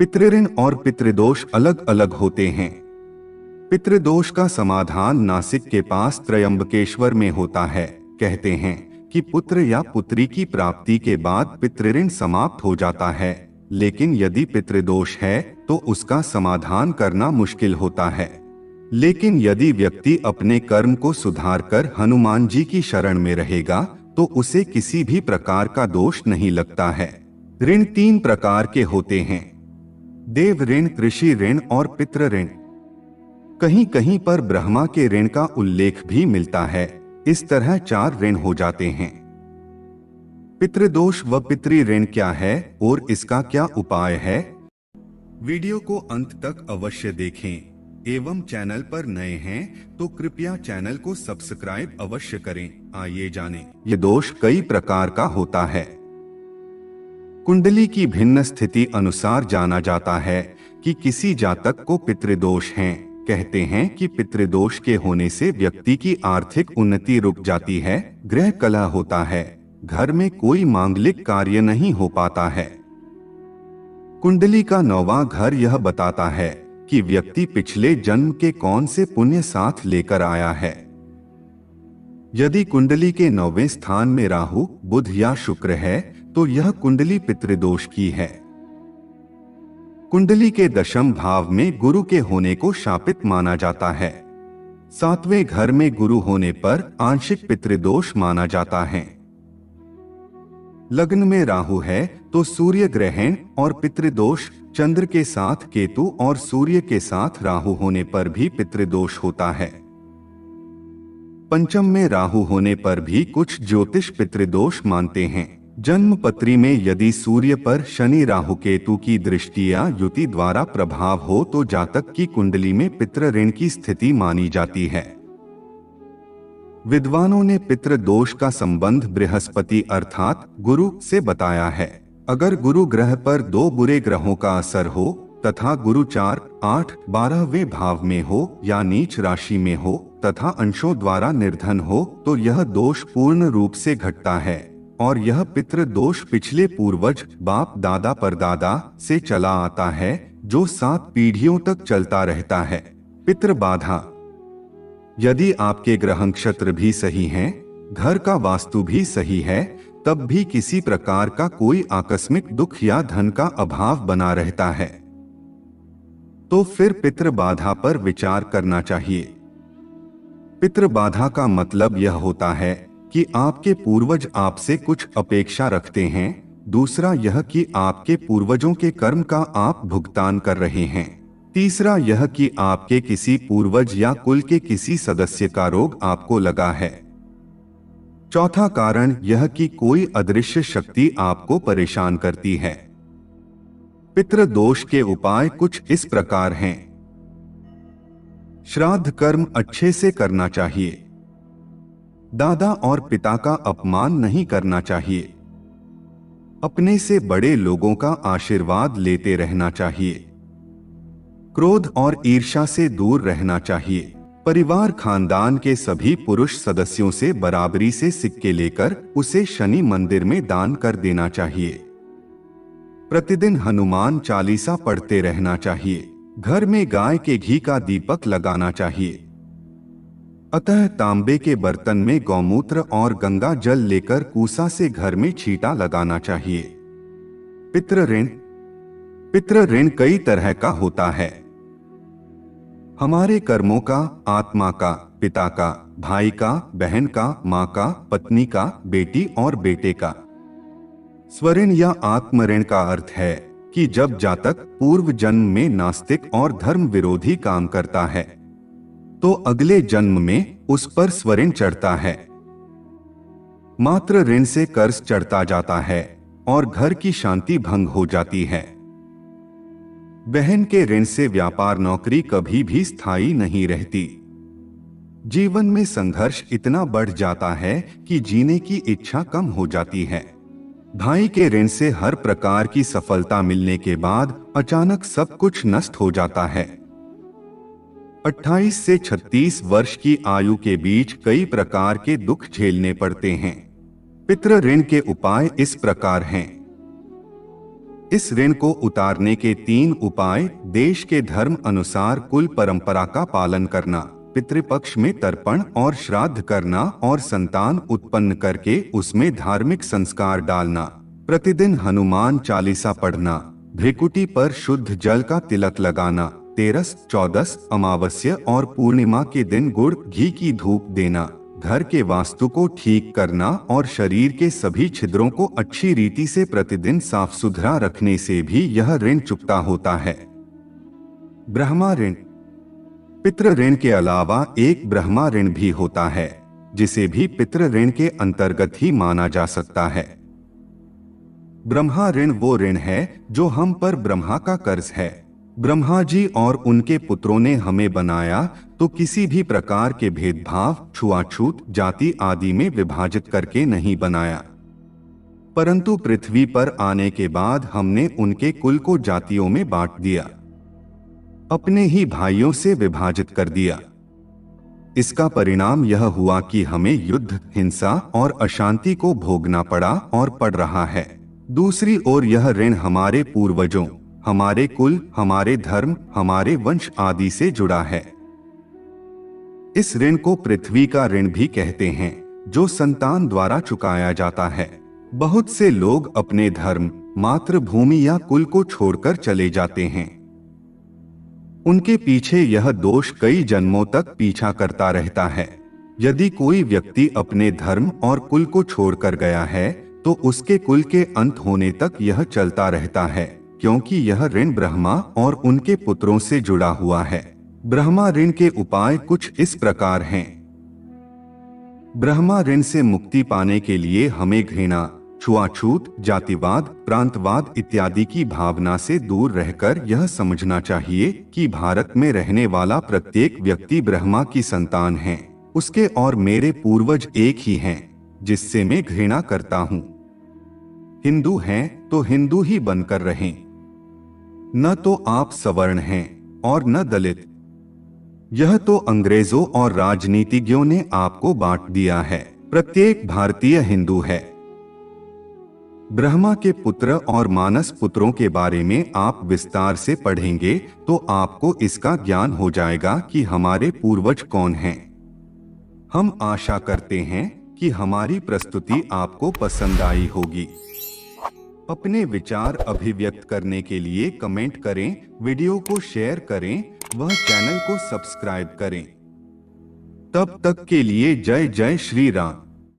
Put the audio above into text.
पितृऋण और पितृदोष अलग अलग होते हैं। पितृदोष का समाधान नासिक के पास त्रयंबकेश्वर में होता है। कहते हैं कि पुत्र या पुत्री की प्राप्ति के बाद पितृऋण समाप्त हो जाता है, लेकिन यदि पितृदोष है तो उसका समाधान करना मुश्किल होता है। लेकिन यदि व्यक्ति अपने कर्म को सुधारकर हनुमान जी की शरण में रहेगा तो उसे किसी भी प्रकार का दोष नहीं लगता है। ऋण 3 प्रकार के होते हैं: देव ऋण, ऋषि ऋण और पितृ ऋण। कहीं कहीं पर ब्रह्मा के ऋण का उल्लेख भी मिलता है। इस तरह 4 ऋण हो जाते हैं। पितृदोष व पितृ ऋण क्या है और इसका क्या उपाय है? वीडियो को अंत तक अवश्य देखें एवं चैनल पर नए हैं तो कृपया चैनल को सब्सक्राइब अवश्य करें। आइए जानें। ये दोष कई प्रकार का होता है। कुंडली की भिन्न स्थिति अनुसार जाना जाता है कि किसी जातक को पितृदोष हैं। कहते हैं कि पितृदोष के होने से व्यक्ति की आर्थिक उन्नति रुक जाती है, गृह कलह होता है, घर में कोई मांगलिक कार्य नहीं हो पाता है। कुंडली का 9वां घर यह बताता है कि व्यक्ति पिछले जन्म के कौन से पुण्य साथ लेकर आया है। यदि कुंडली के 9वें स्थान में राहु, बुध या शुक्र है तो यह कुंडली पितृदोष की है। कुंडली के 10वें भाव में गुरु के होने को शापित माना जाता है। 7वें घर में गुरु होने पर आंशिक पितृदोष माना जाता है। लग्न में राहु है तो सूर्य ग्रहण और पितृदोष, चंद्र के साथ केतु और सूर्य के साथ राहु होने पर भी पितृदोष होता है। पंचम में राहु होने पर भी कुछ ज्योतिष पितृदोष मानते हैं। जन्म पत्री में यदि सूर्य पर शनि राहु केतु की दृष्टि या युति द्वारा प्रभाव हो तो जातक की कुंडली में पितृ ऋण की स्थिति मानी जाती है। विद्वानों ने पितृ दोष का संबंध बृहस्पति अर्थात गुरु से बताया है। अगर गुरु ग्रह पर 2 बुरे ग्रहों का असर हो तथा गुरु 4, 8, 12वें भाव में हो या नीच राशि में हो तथा अंशों द्वारा निर्धन हो तो यह दोष पूर्ण रूप से घटता है और यह पितृ दोष पिछले पूर्वज, बाप दादा परदादा से चला आता है जो 7 पीढ़ियों तक चलता रहता है। पितृ बाधा: यदि आपके ग्रह नक्षत्र भी सही हैं, घर का वास्तु भी सही है, तब भी किसी प्रकार का कोई आकस्मिक दुख या धन का अभाव बना रहता है, तो फिर पितृ बाधा पर विचार करना चाहिए। पितृ बाधा का मतलब यह होता है कि आपके पूर्वज आपसे कुछ अपेक्षा रखते हैं। दूसरा यह कि आपके पूर्वजों के कर्म का आप भुगतान कर रहे हैं। तीसरा यह कि आपके किसी पूर्वज या कुल के किसी सदस्य का रोग आपको लगा है। चौथा कारण यह कि कोई अदृश्य शक्ति आपको परेशान करती है। पितृ दोष के उपाय कुछ इस प्रकार हैं। श्राद्ध कर्म अच्छे से करना चाहिए। दादा और पिता का अपमान नहीं करना चाहिए। अपने से बड़े लोगों का आशीर्वाद लेते रहना चाहिए। क्रोध और ईर्ष्या से दूर रहना चाहिए। परिवार खानदान के सभी पुरुष सदस्यों से बराबरी से सिक्के लेकर उसे शनि मंदिर में दान कर देना चाहिए। प्रतिदिन हनुमान चालीसा पढ़ते रहना चाहिए। घर में गाय के घी का दीपक लगाना चाहिए। अतः तांबे के बर्तन में गौमूत्र और गंगा जल लेकर कूसा से घर में छींटा लगाना चाहिए। पितृ ऋण: पितृ ऋण कई तरह का होता है। हमारे कर्मों का, आत्मा का, पिता का, भाई का, बहन का, माँ का, पत्नी का, बेटी और बेटे का। स्वऋण या आत्म ऋण का अर्थ है कि जब जातक पूर्व जन्म में नास्तिक और धर्म विरोधी काम करता है तो अगले जन्म में उस पर स्वऋण चढ़ता है। मात्र ऋण से कर्ज चढ़ता जाता है और घर की शांति भंग हो जाती है। बहन के ऋण से व्यापार नौकरी कभी भी स्थायी नहीं रहती। जीवन में संघर्ष इतना बढ़ जाता है कि जीने की इच्छा कम हो जाती है। भाई के ऋण से हर प्रकार की सफलता मिलने के बाद अचानक सब कुछ नष्ट हो जाता है। 28 से 36 वर्ष की आयु के बीच कई प्रकार के दुख झेलने पड़ते हैं। पितृ ऋण के उपाय इस प्रकार हैं। इस ऋण को उतारने के 3 उपाय: देश के धर्म अनुसार कुल परंपरा का पालन करना, पितृपक्ष में तर्पण और श्राद्ध करना और संतान उत्पन्न करके उसमें धार्मिक संस्कार डालना, प्रतिदिन हनुमान चालीसा पढ़ना, भ्रिकुटी पर शुद्ध जल का तिलक लगाना, तेरस, चौदस, अमावस्या और पूर्णिमा के दिन गुड़ घी की धूप देना, घर के वास्तु को ठीक करना और शरीर के सभी छिद्रों को अच्छी रीति से प्रतिदिन साफ सुथरा रखने से भी यह ऋण चुकता होता है। ब्रह्मा ऋण। पितृ ऋण के अलावा एक ब्रह्मा ऋण भी होता है, जिसे भी पितृ ऋण के अंतर्गत ही माना जा सकता है। ब्रह्मा ऋण वो ऋण है जो हम पर ब्रह्मा का कर्ज है। ब्रह्मा जी और उनके पुत्रों ने हमें बनाया तो किसी भी प्रकार के भेदभाव, छुआछूत, जाति आदि में विभाजित करके नहीं बनाया, परंतु पृथ्वी पर आने के बाद हमने उनके कुल को जातियों में बांट दिया, अपने ही भाइयों से विभाजित कर दिया। इसका परिणाम यह हुआ कि हमें युद्ध, हिंसा और अशांति को भोगना पड़ा और पड़ रहा है। दूसरी ओर यह ऋण हमारे पूर्वजों, हमारे कुल, हमारे धर्म, हमारे वंश आदि से जुड़ा है। इस ऋण को पृथ्वी का ऋण भी कहते हैं, जो संतान द्वारा चुकाया जाता है। बहुत से लोग अपने धर्म, मातृभूमि या कुल को छोड़कर चले जाते हैं। उनके पीछे यह दोष कई जन्मों तक पीछा करता रहता है। यदि कोई व्यक्ति अपने धर्म और कुल को छोड़कर गया है तो उसके कुल के अंत होने तक यह चलता रहता है, क्योंकि यह ऋण ब्रह्मा और उनके पुत्रों से जुड़ा हुआ है। ब्रह्मा ऋण के उपाय कुछ इस प्रकार हैं। ब्रह्मा ऋण से मुक्ति पाने के लिए हमें घृणा, छुआछूत, जातिवाद, प्रांतवाद इत्यादि की भावना से दूर रहकर यह समझना चाहिए कि भारत में रहने वाला प्रत्येक व्यक्ति ब्रह्मा की संतान है। उसके और मेरे पूर्वज एक ही हैं, जिससे मैं घृणा करता हूँ। हिंदू हैं तो हिंदू ही बनकर रहें, न तो आप सवर्ण हैं और न दलित। यह तो अंग्रेजों और राजनीतिज्ञों ने आपको बांट दिया है। प्रत्येक भारतीय हिंदू है। ब्रह्मा के पुत्र और मानस पुत्रों के बारे में आप विस्तार से पढ़ेंगे तो आपको इसका ज्ञान हो जाएगा कि हमारे पूर्वज कौन हैं। हम आशा करते हैं कि हमारी प्रस्तुति आपको पसंद आई होगी। अपने विचार अभिव्यक्त करने के लिए कमेंट करें, वीडियो को शेयर करें, वह चैनल को सब्सक्राइब करें। तब तक के लिए जय जय श्री राम।